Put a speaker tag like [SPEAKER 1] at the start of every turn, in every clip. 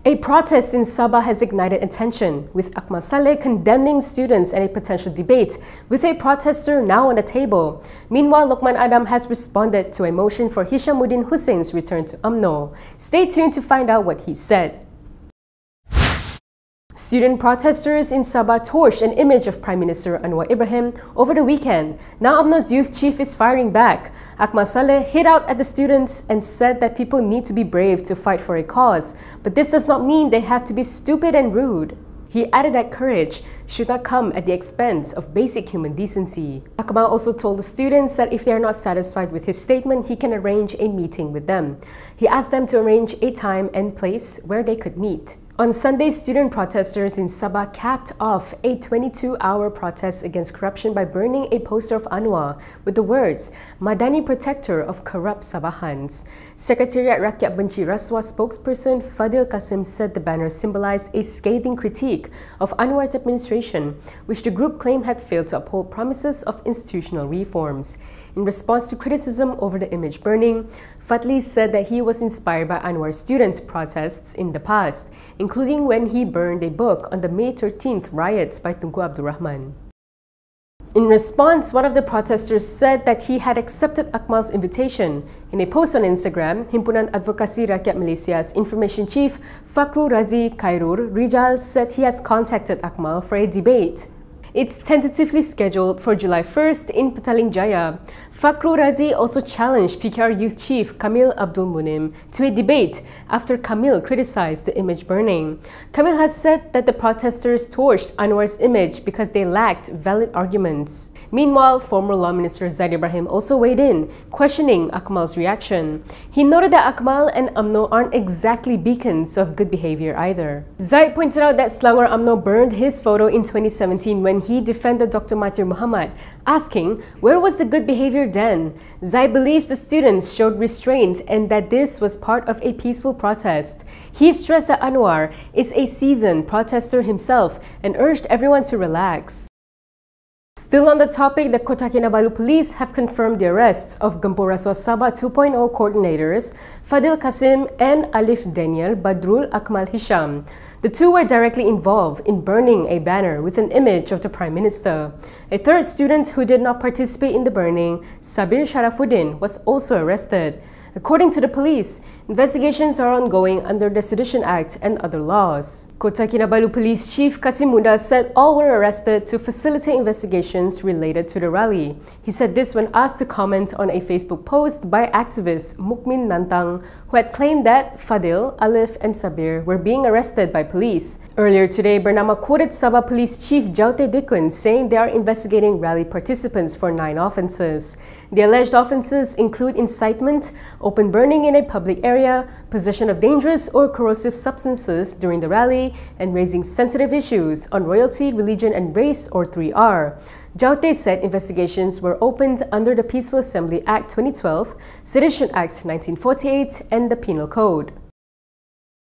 [SPEAKER 1] A protest in Sabah has ignited attention, with Akmal Saleh condemning students and a potential debate, with a protester now on the table. Meanwhile, Lokman Adam has responded to a motion for Hishamuddin Hussein's return to Amno. Stay tuned to find out what he said. Student protesters in Sabah torched an image of Prime Minister Anwar Ibrahim over the weekend. Now Amno's youth chief is firing back. Akmal Saleh hit out at the students and said that people need to be brave to fight for a cause, but this does not mean they have to be stupid and rude. He added that courage should not come at the expense of basic human decency. Akmal also told the students that if they are not satisfied with his statement, he can arrange a meeting with them. He asked them to arrange a time and place where they could meet. On Sunday, student protesters in Sabah capped off a 22-hour protest against corruption by burning a poster of Anwar with the words, "Madani Protector of Corrupt Sabahans." Secretariat Rakyat Benci Rasuah spokesperson Fadil Qasim said the banner symbolized a scathing critique of Anwar's administration, which the group claimed had failed to uphold promises of institutional reforms. In response to criticism over the image burning, Fadli said that he was inspired by Anwar's students' protests in the past, including when he burned a book on the May 13th riots by Tunku Abdul Rahman. In response, one of the protesters said that he had accepted Akmal's invitation. In a post on Instagram, Himpunan Advokasi Rakyat Malaysia's information chief Fakrurrazzi Khairur Rijal said he has contacted Akmal for a debate. It's tentatively scheduled for July 1st in Petaling Jaya. Fakrurrazzi also challenged PKR Youth Chief Kamil Abdul Munim to a debate after Kamil criticized the image burning. Kamil has said that the protesters torched Anwar's image because they lacked valid arguments. Meanwhile, former Law Minister Zaid Ibrahim also weighed in, questioning Akmal's reaction. He noted that Akmal and Amno aren't exactly beacons of good behavior either. Zaid pointed out that Selangor Amno burned his photo in 2017 when he defended Dr Mahathir Mohamad, asking, where was the good behavior then? Zaid believes the students showed restraint and that this was part of a peaceful protest. He stressed that Anwar is a seasoned protester himself and urged everyone to relax. Still on the topic, the Kota Kinabalu police have confirmed the arrests of Gempur Rasuah Sabah 2.0 coordinators Fadil Qasim and Alif Daniel Badrul Akmal Hisham. The two were directly involved in burning a banner with an image of the Prime Minister. A third student who did not participate in the burning, Sabir Sharafuddin, was also arrested. According to the police, investigations are ongoing under the Sedition Act and other laws. Kota Kinabalu Police Chief Kasim Muda said all were arrested to facilitate investigations related to the rally. He said this when asked to comment on a Facebook post by activist Mukmin Nantang, who had claimed that Fadil, Alif and Sabir were being arrested by police. Earlier today, Bernama quoted Sabah Police Chief Jaute Dikun saying they are investigating rally participants for 9 offences. The alleged offences include incitement, open burning in a public area, possession of dangerous or corrosive substances during the rally, and raising sensitive issues on royalty, religion and race, or 3R. Jaute said investigations were opened under the Peaceful Assembly Act 2012, Sedition Act 1948 and the Penal Code.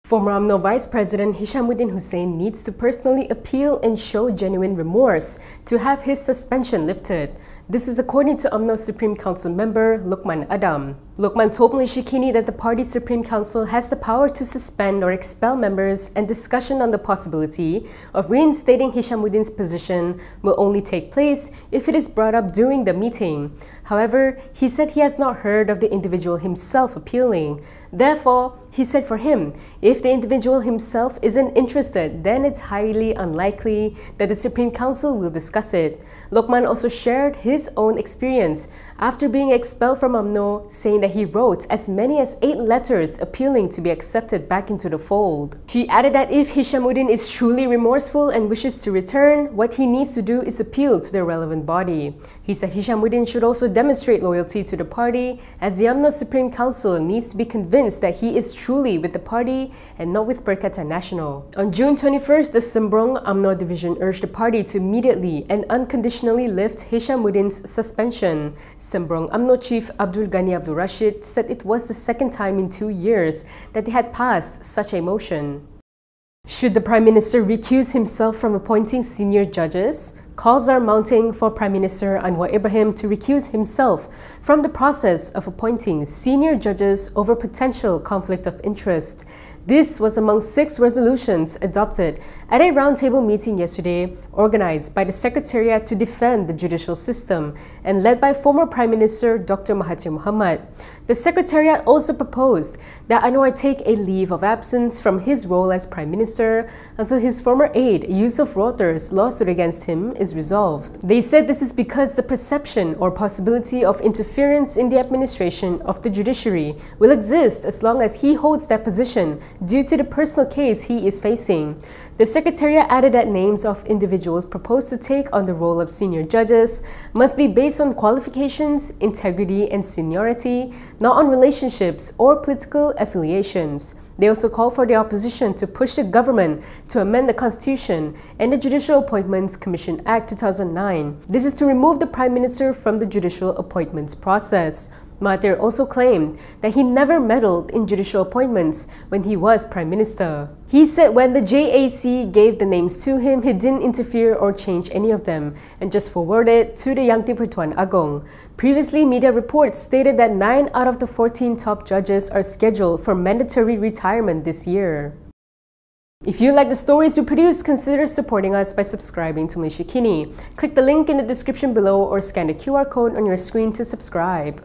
[SPEAKER 1] Former Amno Vice President Hishamuddin Hussein needs to personally appeal and show genuine remorse to have his suspension lifted. This is according to Amno Supreme Council member Lokman Adam. Lokman told Malaysia Kini that the party's Supreme Council has the power to suspend or expel members, and discussion on the possibility of reinstating Hishamuddin's position will only take place if it is brought up during the meeting. However, he said he has not heard of the individual himself appealing. Therefore, he said for him, if the individual himself isn't interested, then it's highly unlikely that the Supreme Council will discuss it. Lokman also shared his own experience after being expelled from Amno, saying that he wrote as many as 8 letters appealing to be accepted back into the fold. He added that if Hishamuddin is truly remorseful and wishes to return, what he needs to do is appeal to the relevant body. He said Hishamuddin should also demonstrate loyalty to the party, as the Amno Supreme Council needs to be convinced that he is truly with the party and not with Perikatan Nasional. On June 21st, the Sembrong Amno division urged the party to immediately and unconditionally lift Hishamuddin's suspension. Sembrong Amno Chief Abdul Ghani Abdul Rashid said it was the second time in 2 years that they had passed such a motion. Should the Prime Minister recuse himself from appointing senior judges? Calls are mounting for Prime Minister Anwar Ibrahim to recuse himself from the process of appointing senior judges over potential conflict of interest. This was among 6 resolutions adopted at a roundtable meeting yesterday organized by the Secretariat to Defend the Judicial System and led by former Prime Minister Dr Mahathir Mohamad. The Secretariat also proposed that Anwar take a leave of absence from his role as Prime Minister until his former aide, Yusuf Rotter's lawsuit against him is resolved. They said this is because the perception or possibility of interference in the administration of the judiciary will exist as long as he holds that position due to the personal case he is facing. The Secretariat added that names of individuals proposed to take on the role of senior judges must be based on qualifications, integrity, and seniority, not on relationships or political affiliations. They also called for the opposition to push the government to amend the Constitution and the Judicial Appointments Commission Act 2009. This is to remove the Prime Minister from the judicial appointments process. Mahathir also claimed that he never meddled in judicial appointments when he was Prime Minister. He said when the JAC gave the names to him, he didn't interfere or change any of them and just forwarded to the Yang di-Pertuan Agong. Previously, media reports stated that 9 out of the 14 top judges are scheduled for mandatory retirement this year. If you like the stories we produce, consider supporting us by subscribing to Malaysia Kini. Click the link in the description below or scan the QR code on your screen to subscribe.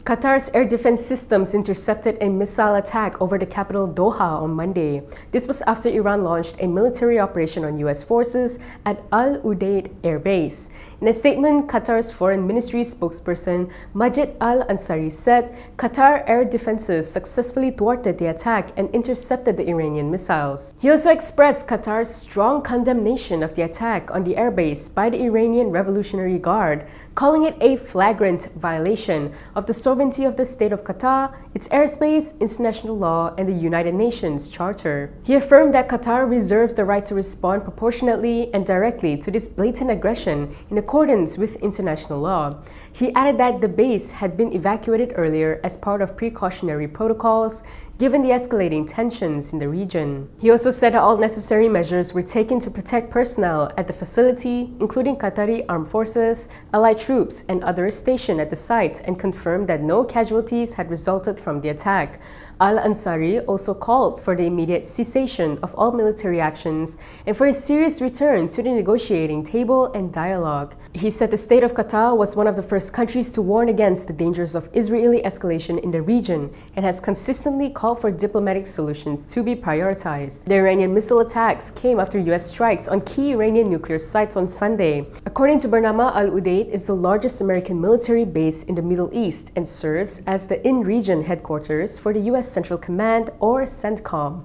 [SPEAKER 1] Qatar's air defense systems intercepted a missile attack over the capital Doha on Monday. This was after Iran launched a military operation on US forces at Al Udeid Air Base. In a statement, Qatar's Foreign Ministry spokesperson Majid Al-Ansari said Qatar air defenses successfully thwarted the attack and intercepted the Iranian missiles. He also expressed Qatar's strong condemnation of the attack on the airbase by the Iranian Revolutionary Guard, calling it a flagrant violation of the sovereignty of the State of Qatar, its airspace, international law, and the United Nations Charter. He affirmed that Qatar reserves the right to respond proportionately and directly to this blatant aggression in accordance with international law. He added that the base had been evacuated earlier as part of precautionary protocols, given the escalating tensions in the region. He also said that all necessary measures were taken to protect personnel at the facility, including Qatari armed forces, allied troops, and others stationed at the site, and confirmed that no casualties had resulted from the attack. Al-Ansari also called for the immediate cessation of all military actions and for a serious return to the negotiating table and dialogue. He said the state of Qatar was one of the first countries to warn against the dangers of Israeli escalation in the region and has consistently called for diplomatic solutions to be prioritized. The Iranian missile attacks came after US strikes on key Iranian nuclear sites on Sunday. According to Bernama, Al Udeid is the largest American military base in the Middle East and serves as the in-region headquarters for the US Central Command, or CENTCOM.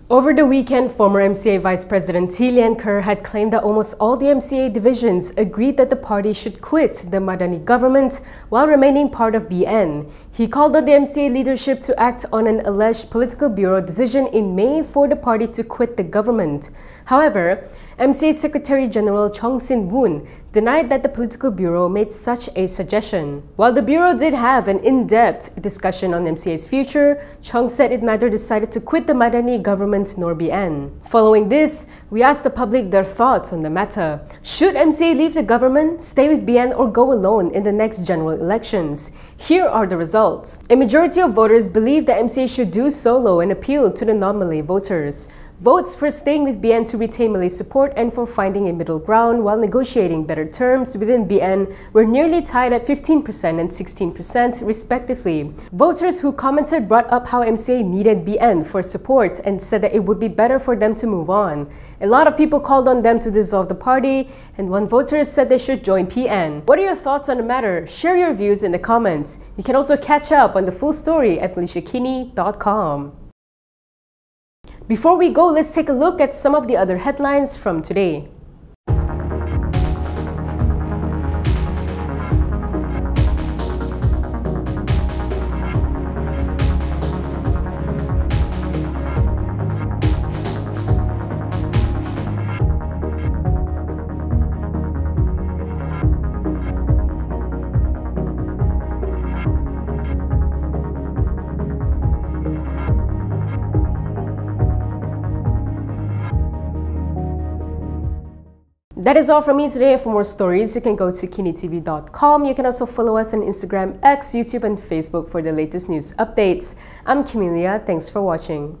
[SPEAKER 1] Over the weekend, former MCA Vice President T. Lian Ker had claimed that almost all the MCA divisions agreed that the party should quit the Madani government while remaining part of BN. He called on the MCA leadership to act on an alleged political bureau decision in May for the party to quit the government. However, MCA Secretary General Chong Sin Woon denied that the political bureau made such a suggestion. While the bureau did have an in-depth discussion on MCA's future, Chong said it neither decided to quit the Madani government nor BN. Following this, we asked the public their thoughts on the matter. Should MCA leave the government, stay with BN, or go alone in the next general elections? Here are the results. A majority of voters believe that MCA should do solo and appeal to the non-Malay voters. Votes for staying with BN to retain Malay support and for finding a middle ground while negotiating better terms within BN were nearly tied at 15% and 16% respectively. Voters who commented brought up how MCA needed BN for support and said that it would be better for them to move on. A lot of people called on them to dissolve the party, and one voter said they should join PN. What are your thoughts on the matter? Share your views in the comments. You can also catch up on the full story at MalaysiaKini.com. Before we go, let's take a look at some of the other headlines from today. That is all from me today. For more stories, you can go to kinitv.com. You can also follow us on Instagram, X, YouTube, and Facebook for the latest news updates. I'm Camelia. Thanks for watching.